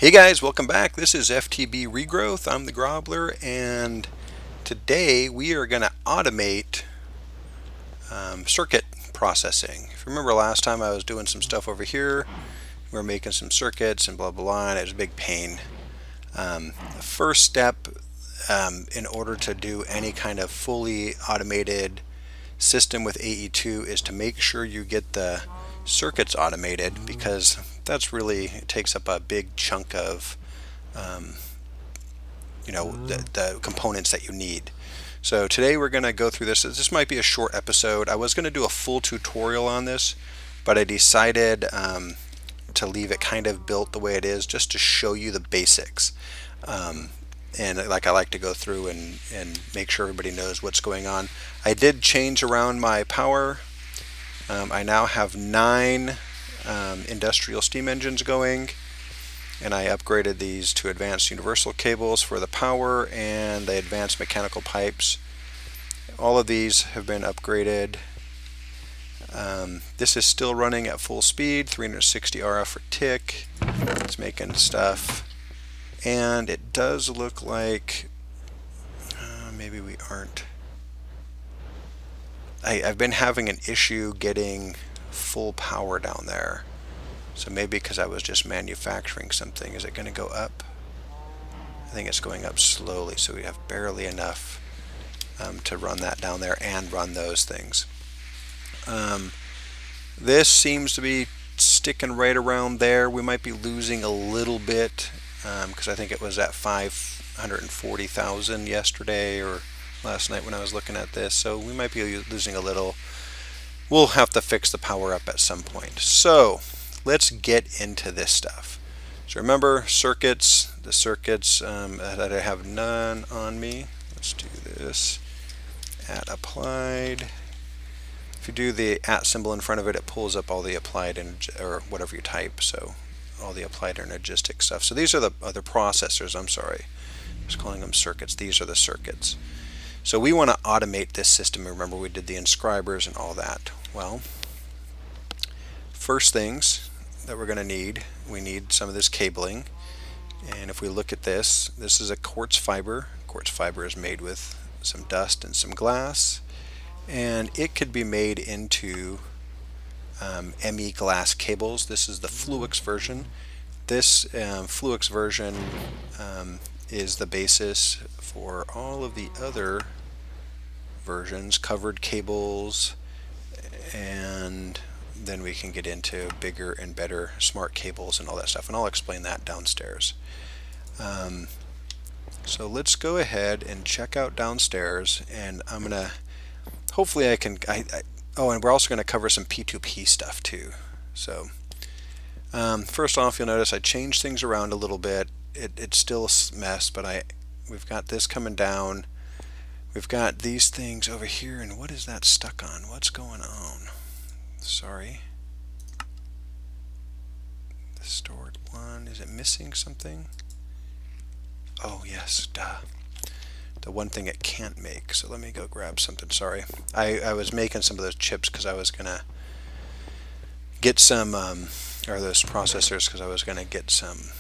Hey guys, welcome back. This is FTB Regrowth. I'm the Grobbler, and today we are going to automate circuit processing. If you remember last time I was doing some stuff over here, we were making some circuits and blah blah blah, and it was a big pain. The first step in order to do any kind of fully automated system with AE2 is to make sure you get the circuits automated, because that's really, it takes up a big chunk of the components that you need. So today we're going to go through this. This might be a short episode. I was going to do a full tutorial on this, but I decided to leave it kind of built the way it is, just to show you the basics. And like, I like to go through and make sure everybody knows what's going on. I did change around my power. I now have 9 industrial steam engines going, and I upgraded these to advanced universal cables for the power and the advanced mechanical pipes. All of these have been upgraded. This is still running at full speed, 360 RF per tick. It's making stuff, and it does look like maybe we aren't. I've been having an issue getting full power down there. So maybe because I was just manufacturing something. Is it going to go up? I think it's going up slowly, so we have barely enough to run that down there and run those things. This seems to be sticking right around there. We might be losing a little bit because I think it was at 540,000 yesterday or last night when I was looking at this. So we might be losing a little. We'll have to fix the power up at some point. So let's get into this stuff. So remember, circuits, the circuits that I have none on me. Let's do this. At applied. If you do the at symbol in front of it, it pulls up all the applied or whatever you type. So all the applied energistic stuff. So these are the other processors. I'm sorry, I was calling them circuits. These are the circuits. So we want to automate this system. Remember, we did the inscribers and all that. Well, first things that we're going to need, we need some of this cabling. And if we look at this, this is a quartz fiber. Quartz fiber is made with some dust and some glass, and it could be made into ME glass cables. This is the Fluix version. This Fluix version is the basis for all of the other versions, covered cables, and then we can get into bigger and better smart cables and all that stuff, and I'll explain that downstairs. So let's go ahead and check out downstairs, and I'm gonna, hopefully I can, oh, and we're also going to cover some P2P stuff too. So first off, you'll notice I changed things around a little bit. It's still a mess, but we've got this coming down. We've got these things over here, and what is that stuck on? What's going on? Sorry. The stored one, is it missing something? Oh yes, duh. The one thing it can't make. So let me go grab something. Sorry. I was making some of those chips because I was gonna get some, or those processors because I was gonna get some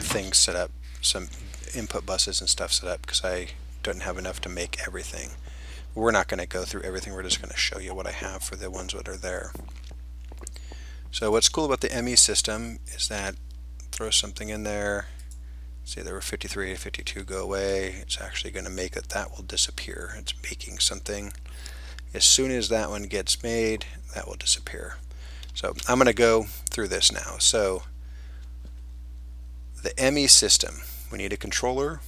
things set up, some input buses and stuff set up, because I don't have enough to make everything. We're not going to go through everything, we're just going to show you what I have for the ones that are there. So what's cool about the ME system is that throw something in there, say there were 53 and 52 go away, it's actually going to make it, that will disappear. It's making something. As soon as that one gets made, that will disappear. So I'm going to go through this now. So the ME system, we need a controller.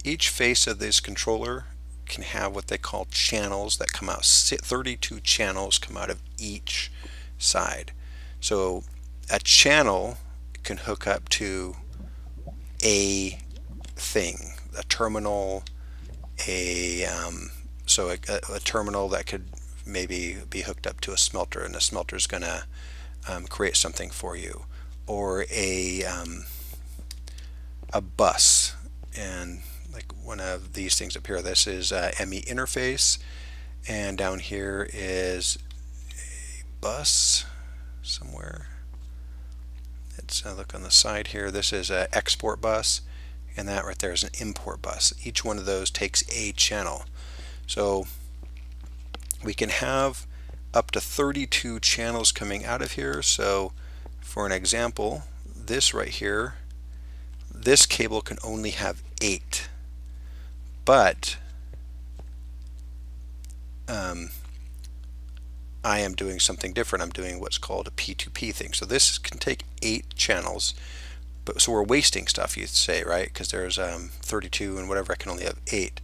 Each face of this controller can have what they call channels that come out. 32 channels come out of each side. So a channel can hook up to a thing, a terminal, a terminal that could maybe be hooked up to a smelter, and the smelter is going to create something for you, or a bus. And like one of these things up here, this is ME interface, and down here is a bus somewhere. So look on the side here, this is an export bus, and that right there is an import bus. Each one of those takes a channel. So we can have up to 32 channels coming out of here. So for an example, this right here, this cable can only have 8, but I am doing something different. I'm doing what's called a P2P thing. So this can take 8 channels, but so we're wasting stuff, you'd say, right? Because there's 32 and whatever, I can only have 8.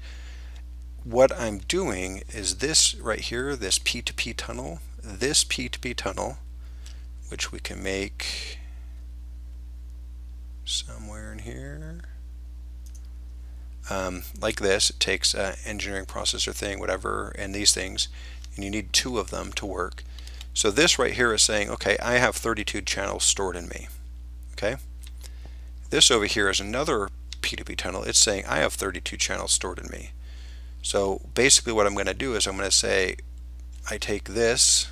What I'm doing is this right here, this P2P tunnel, which we can make somewhere in here, like this. It takes engineering processor thing, whatever, and these things, and you need 2 of them to work. So this right here is saying, okay, I have 32 channels stored in me. Okay, this over here is another P2P tunnel. It's saying I have 32 channels stored in me. So basically what I'm going to do is I'm going to say I take this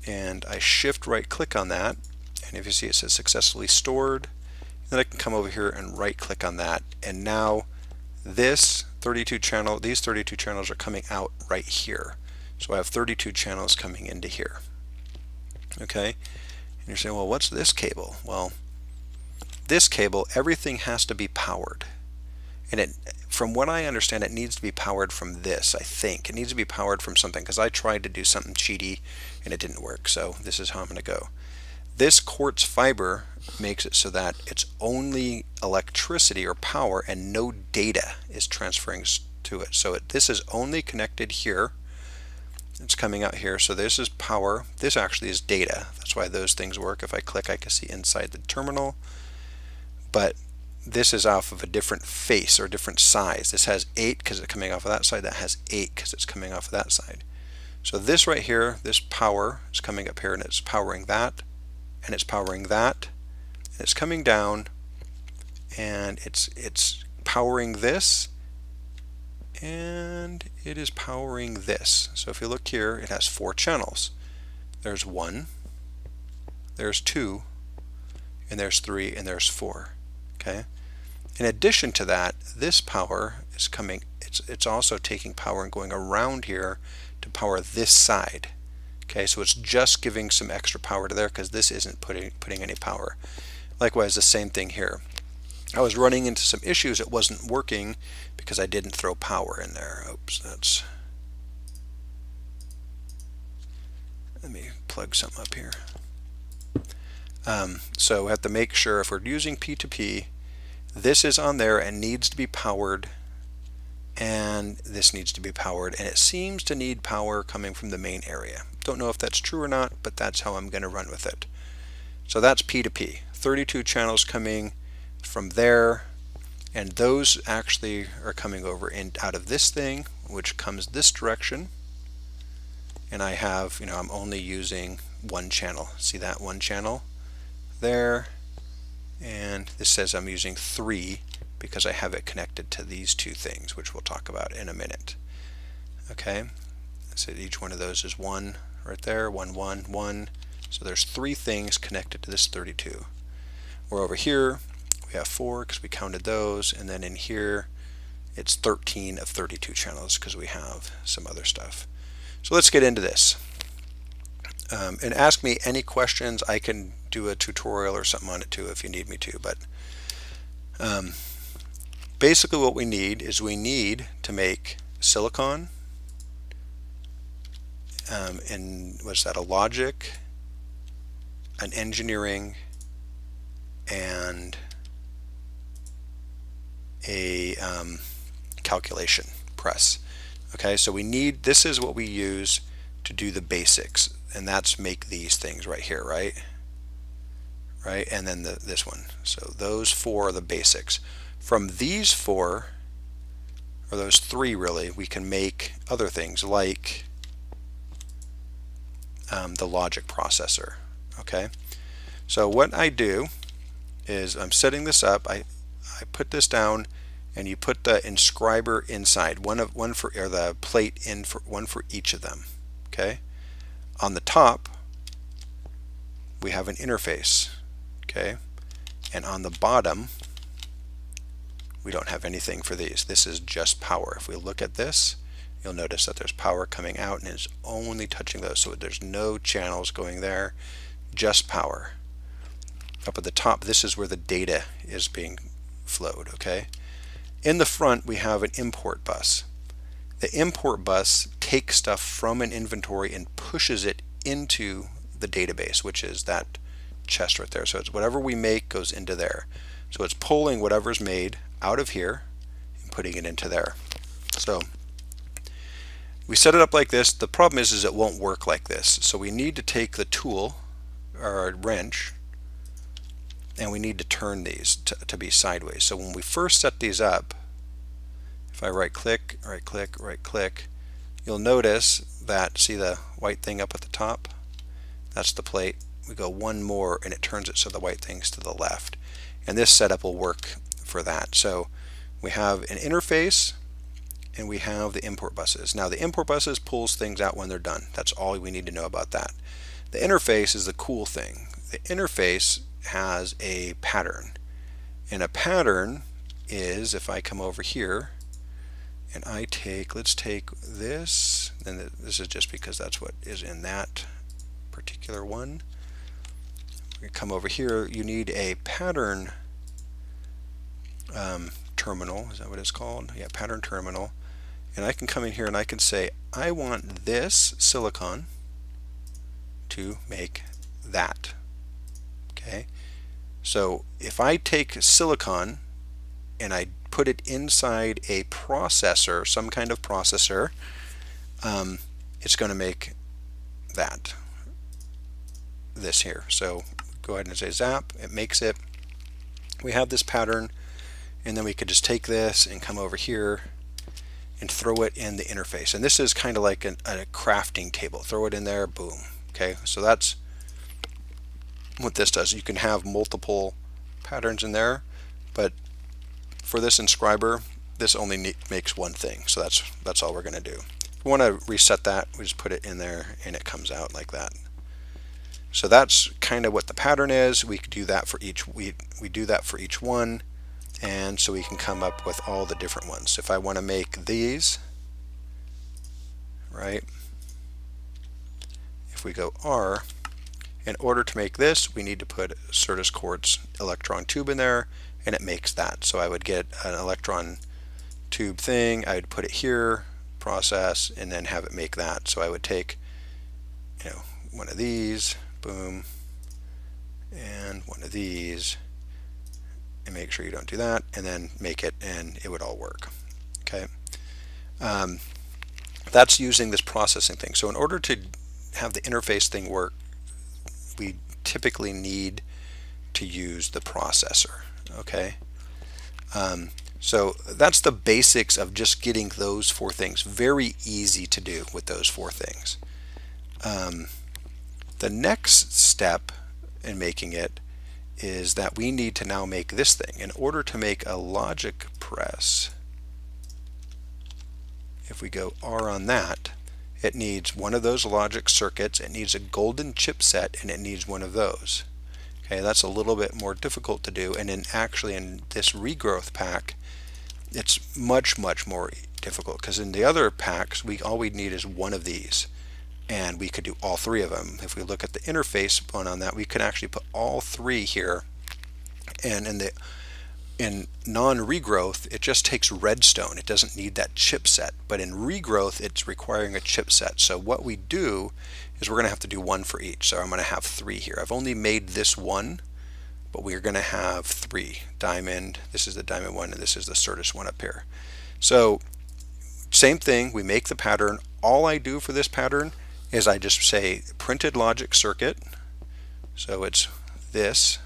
and I shift right click on that, and if you see it says successfully stored, then I can come over here and right click on that, and now these 32 channels are coming out right here. So I have 32 channels coming into here. Okay, and you're saying, well, what's this cable? Well, this cable, everything has to be powered, and it, from what I understand, it needs to be powered from this. I think it needs to be powered from something, because I tried to do something cheaty and it didn't work. So this is how I'm going to go. This quartz fiber makes it so that it's only electricity or power and no data is transferring to it. So this is only connected here. It's coming out here. So this is power. This actually is data. That's why those things work. If I click, I can see inside the terminal. But this is off of a different face or different size. This has 8 because it's coming off of that side. That has 8 because it's coming off of that side. So this right here, this power is coming up here, and it's powering that, and it's powering that, and it's coming down, and it's powering this, and it is powering this. So if you look here, it has 4 channels. There's 1, there's 2, and there's 3, and there's 4. Okay. In addition to that, this power is coming. It's also taking power and going around here to power this side. Okay, so it's just giving some extra power to there because this isn't putting any power. Likewise, the same thing here. I was running into some issues. It wasn't working because I didn't throw power in there. Oops, that's. Let me plug something up here. So we have to make sure if we're using P2P, this is on there and needs to be powered, and this needs to be powered, and it seems to need power coming from the main area. Don't know if that's true or not, but that's how I'm going to run with it. So that's P2P. 32 channels coming from there, and those actually are coming over out of this thing, which comes this direction. And I have, I'm only using 1 channel. See that 1 channel there? And this says I'm using 3 because I have it connected to these 2 things, which we'll talk about in a minute. Okay, so each one of those is 1 right there, 1, 1, 1. So there's 3 things connected to this 32. We're over here, we have 4 because we counted those, and then in here it's 13 of 32 channels because we have some other stuff. So let's get into this. And ask me any questions. I can do a tutorial or something on it too if you need me to, but basically what we need is we need to make silicon, and what's that, a logic, an engineering, and a calculation press. Okay, so we need, this is what we use to do the basics, and that's make these things right here, right? And then this one. So those 4 are the basics. From these 4, or those 3 really, we can make other things like the logic processor. Okay, so what I do is I'm setting this up. I put this down, and you put the inscriber inside, one for, or the plate in for one for each of them. Okay, on the top we have an interface, okay? And on the bottom, we don't have anything for these. This is just power. If we look at this, you'll notice that there's power coming out and it's only touching those. So there's no channels going there, just power. Up at the top, this is where the data is being flowed, okay? In the front, we have an import bus. The import bus takes stuff from an inventory and pushes it into the database, which is that chest right there. So it's whatever we make goes into there. So it's pulling whatever's made out of here and putting it into there. So we set it up like this. The problem is it won't work like this. So we need to take the tool, or a wrench, and we need to turn these to be sideways. So when we first set these up, if I right click, right click, right click, you'll notice that, see the white thing up at the top? That's the plate. We go one more and it turns it so the white thing's to the left. And this setup will work for that. So we have an interface and we have the import buses. Now the import buses pulls things out when they're done. That's all we need to know about that. The interface is the cool thing. The interface has a pattern. And a pattern is, if I come over here and I take, let's take this, and this is just because that's what is in that particular one. We come over here, you need a pattern terminal, is that what it's called? Yeah, pattern terminal. And I can come in here and I can say, I want this silicon to make that. Okay, so if I take silicon and I put it inside a processor, some kind of processor, it's going to make that, this here. So go ahead and say zap, it makes it. We have this pattern, and then we could just take this and come over here and throw it in the interface. And this is kind of like a crafting table. Throw it in there, boom. Okay, so that's what this does. You can have multiple patterns in there, but for this inscriber, this only makes one thing. So that's all we're going to do. If we want to reset that, we just put it in there and it comes out like that. So that's kind of what the pattern is. We could do that for each, we do that for each one, and so we can come up with all the different ones. If I want to make these, right, if we go R, in order to make this, we need to put Certus quartz electron tube in there, and it makes that. So I would get an electron tube thing, I would put it here, process, and then have it make that. So I would take, you know, one of these, boom, and one of these, and make sure you don't do that, and then make it, and it would all work. Okay, that's using this processing thing. So in order to have the interface thing work, we typically need to use the processor. Okay, so that's the basics of just getting those four things. Very easy to do with those four things. The next step in making it is that we need to now make this thing. In order to make a logic press, if we go R on that, it needs one of those logic circuits, it needs a golden chipset, and it needs one of those. Okay, that's a little bit more difficult to do, and actually in this regrowth pack, it's much more difficult, because in the other packs, all we need is one of these, and we could do all three of them. If we look at the interface one on that, we could actually put all three here, and in non-regrowth, it just takes redstone. It doesn't need that chipset. But in regrowth, it's requiring a chipset. So what we do is we're going to have to do one for each. So I'm going to have three here. I've only made this one, but we're going to have three. Diamond, this is the diamond one, and this is the Certus one up here. So same thing, we make the pattern. All I do for this pattern is I just say printed logic circuit. So it's this.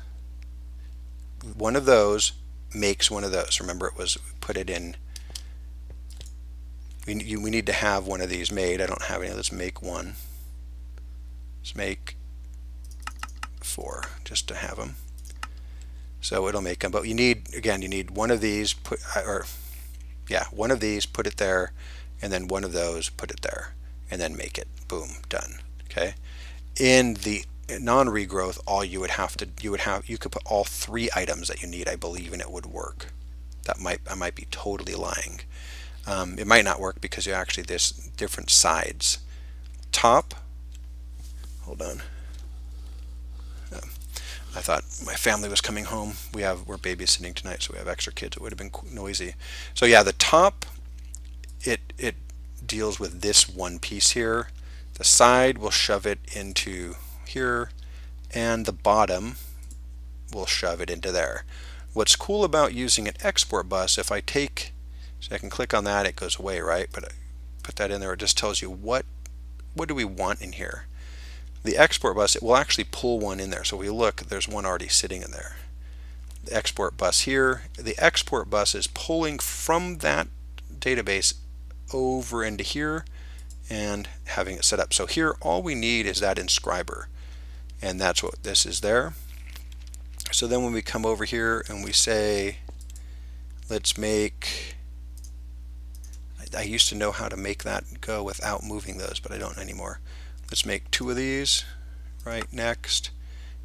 One of those makes one of those. Remember, it was put it in. We need to have one of these made. I don't have any. Let's make one. Let's make 4 just to have them. So it'll make them. But you need, again, you need one of these. One of these. Put it there, and then one of those. Put it there, and then make it. Boom, done. Okay. In non-regrowth, all you could put all 3 items that you need, I believe, and it would work. I might be totally lying. It might not work because you actually, there's different sides. Top, hold on. I thought my family was coming home. We're babysitting tonight, so we have extra kids. It would have been noisy. So yeah, the top, it deals with this one piece here. The side will shove it into here, and the bottom will shove it into there. What's cool about using an export bus, if I take, so I can click on that, it goes away, right? But I put that in there, it just tells you what do we want in here. The export bus, it will actually pull one in there. So we look, there's one already sitting in there. The export bus here, the export bus is pulling from that database over into here and having it set up. So here, all we need is that inscriber, and that's what this is there. So then when we come over here and we say, let's make, I used to know how to make that go without moving those, but I don't anymore. Let's make 2 of these, right? Next,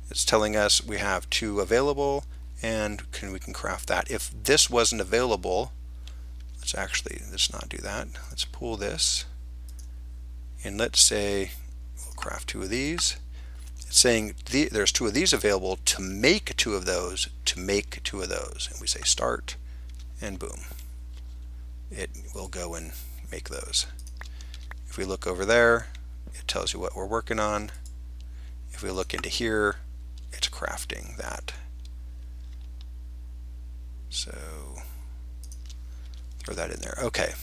it's telling us we have 2 available, and we can craft that. If this wasn't available, let's not do that. Let's pull this, and let's say we'll craft 2 of these. It's saying there's 2 of these available. To make 2 of those, to make 2 of those, and we say start, and boom, it will go and make those. If we look over there, it tells you what we're working on. If we look into here, it's crafting that. So throw that in there. Okay,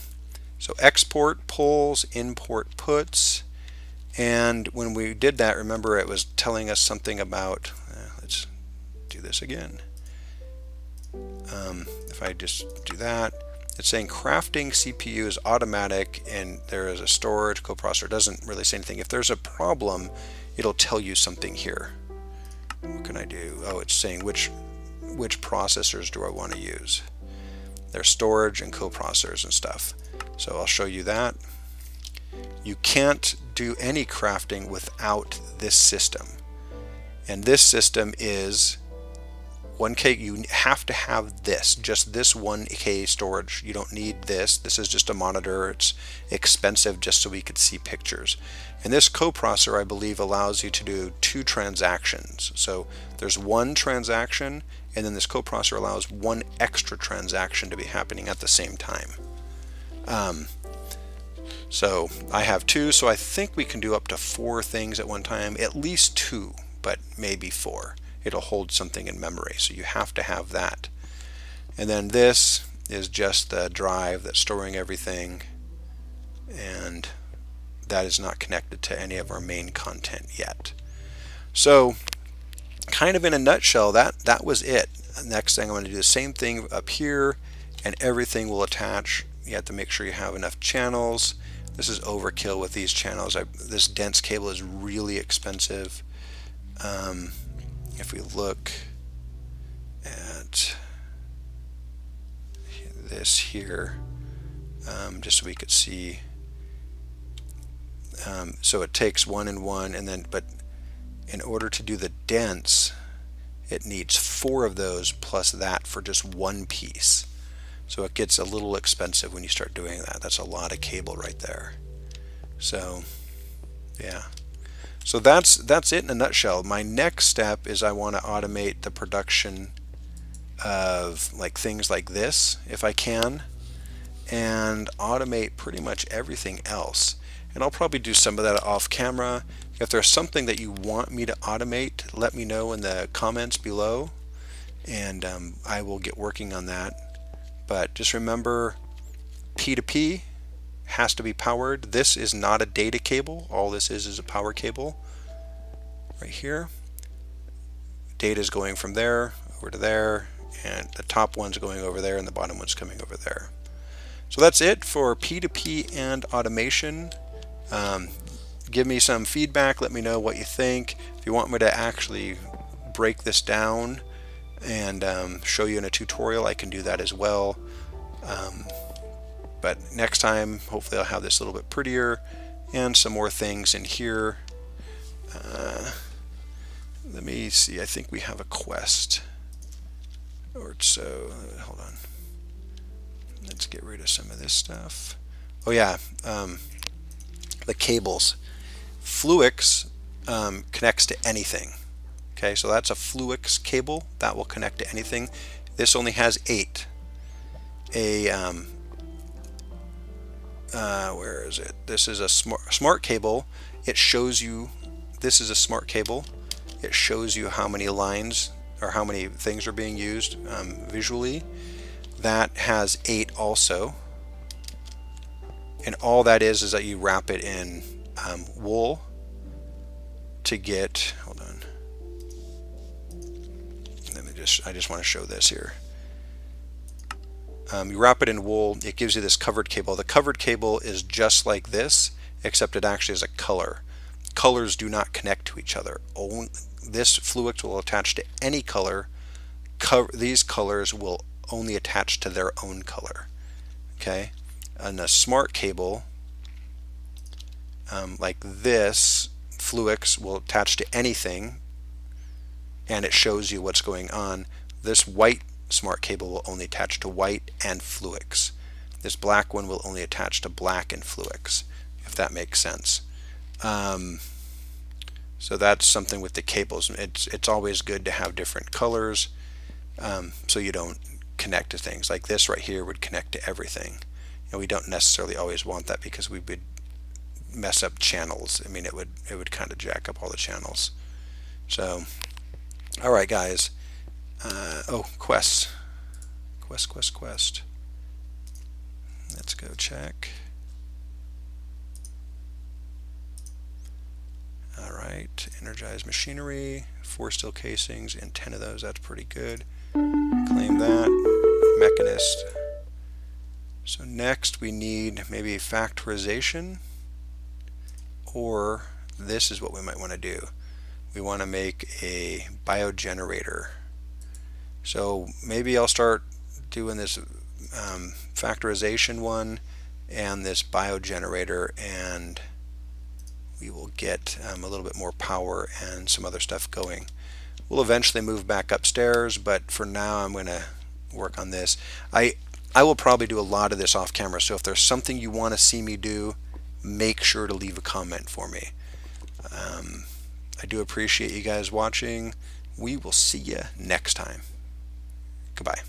so export pulls, import puts, and when we did that, remember it was telling us something about, let's do this again. If I just do that, it's saying crafting CPU is automatic, and there is a storage coprocessor. It doesn't really say anything. If there's a problem, it'll tell you something here. What can I do? Oh, it's saying which processors do I want to use. There's storage and coprocessors and stuff. So I'll show you that. You can't do any crafting without this system. And this system is 1K. You have to have this, just this 1K storage. You don't need this. This is just a monitor. It's expensive just so we could see pictures. And this coprocessor, I believe, allows you to do 2 transactions. So there's 1 transaction, and then this coprocessor allows 1 extra transaction to be happening at the same time. So I have 2, so I think we can do up to 4 things at one time, at least 2, but maybe 4. It'll hold something in memory, so you have to have that. And then this is just the drive that's storing everything, and that is not connected to any of our main content yet. So kind of in a nutshell, that was it. Next thing, I'm going to do the same thing up here, and everything will attach. You have to make sure you have enough channels. This is overkill with these channels. This dense cable is really expensive. If we look at this here, just so we could see, so it takes 1 and 1, and then, but in order to do the dense, it needs 4 of those plus that for just 1 piece. So it gets a little expensive when you start doing that. That's a lot of cable right there. So yeah. So that's it in a nutshell. My next step is I want to automate the production of like things like this, if I can, and automate pretty much everything else. And I'll probably do some of that off camera. If there's something that you want me to automate, let me know in the comments below, and I will get working on that. But just remember, P2P has to be powered. This is not a data cable. All this is a power cable right here. Data is going from there over to there, and the top one's going over there, and the bottom one's coming over there. So that's it for P2P and automation. Give me some feedback. Let me know what you think. If you want me to actually break this down and show you in a tutorial, I can do that as well. But next time, hopefully I'll have this a little bit prettier and some more things in here. Let me see, I think we have a quest. Or so, hold on. Let's get rid of some of this stuff. Oh yeah, the cables. Fluix connects to anything. Okay, so that's a Fluix cable that will connect to anything. This only has 8. Where is it? This is a smart cable. It shows you, this is a smart cable. It shows you how many lines or how many things are being used visually. That has 8 also. And all that is that you wrap it in wool to get, hold on. I just want to show this here. You wrap it in wool, it gives you this covered cable. The covered cable is just like this, except it actually is a color. Colors do not connect to each other. This Fluix will attach to any color. These colors will only attach to their own color. Okay, and a smart cable like this, Fluix will attach to anything, and it shows you what's going on. This white smart cable will only attach to white and Fluix. This black one will only attach to black and Fluix, if that makes sense. So that's something with the cables. It's always good to have different colors so you don't connect to things. Like this right here would connect to everything. And we don't necessarily always want that because we would mess up channels. I mean, it would kind of jack up all the channels. So, all right, guys. Oh, quests. Quest. Let's go check. All right, energized machinery, 4 steel casings, and 10 of those. That's pretty good. Claim that. Mechanist. So next we need maybe factorization, or this is what we might want to do. We want to make a biogenerator. So maybe I'll start doing this factorization one and this biogenerator, and we will get a little bit more power and some other stuff going. We'll eventually move back upstairs, but for now I'm going to work on this. I will probably do a lot of this off camera, so if there's something you want to see me do, make sure to leave a comment for me. I do appreciate you guys watching. We will see you next time. Goodbye.